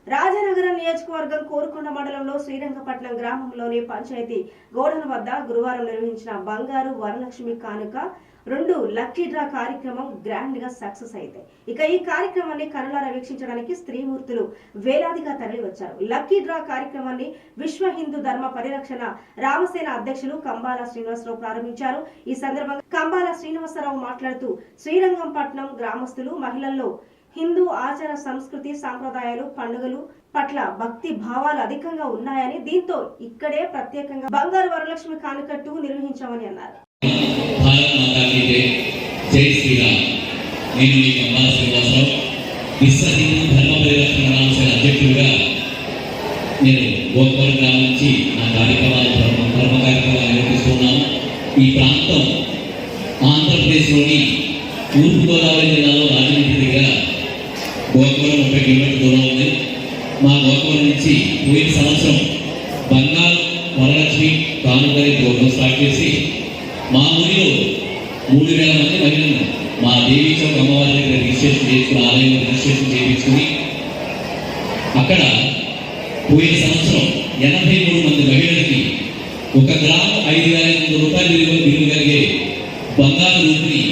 రాజనగరం నియోజకవర్గం కోరుకొండ మండలంలో శ్రీరంగపట్నం గ్రామంలోని పంచాయతీ గోడల వద్ద గురువారం నిర్వహించిన బంగారు వరలక్ష్మి కానుక 2 లక్కీ డ్రా కార్యక్రమం గ్రాండ్ గా సక్సెస్ అయింది. ఇక ఈ కార్యక్రమాన్ని కనులారా వీక్షించడానికి స్త్రీమూర్తులు వేలాదిగా తరలివచ్చారు. లక్కీ డ్రా కార్యక్రమాన్ని విశ్వ హిందూ ధర్మ పరిరక్షణ రామసేన అధ్యక్షులు కంబాల శ్రీనివాసరావు ప్రారంభించారు. ఈ సందర్భంగా కంబాల శ్రీనివాసరావు మాట్లాడుతూ శ్రీరంగపట్నం గ్రామస్తులు మహిళల్లో హిందూ ఆచార సంస్కృతి సాంప్రదాయాలు పండుగలు పట్ల భక్తి భావాలు అధికంగా ఉన్నాయని, దీంతో ఇక్కడే ప్రత్యేకంగా బంగారు వరలక్ష్మి కానుక 2 నిర్వహించామని అన్నారు. ఈ ప్రాంతం ఆంధ్రప్రదేశ్లోని తూర్పుగోదావరి జిల్లాలో రాజమండ్రి దగ్గర గోకవరం 30 కిలోమీటర్ల దూరం ఉంది. మా గోకవరం నుంచి పోయిన సంవత్సరం బంగారు వరలక్ష్మి కానుకని ప్రోగ్రాం స్టార్ట్ చేసి మా ఊరిలో 3000 మంది మహిళలను మా దేవీ చౌక్ అమ్మవారి దగ్గర రిజిస్ట్రేషన్ చేసుకుని ఆలయంలో రిజిస్ట్రేషన్ చేయించుకుని అక్కడ పోయిన సంవత్సరం 83 మంది మహిళలకి 1 గ్రాము 5,500 రూపాయలు విలువ కలిగే బంగారు రూపుని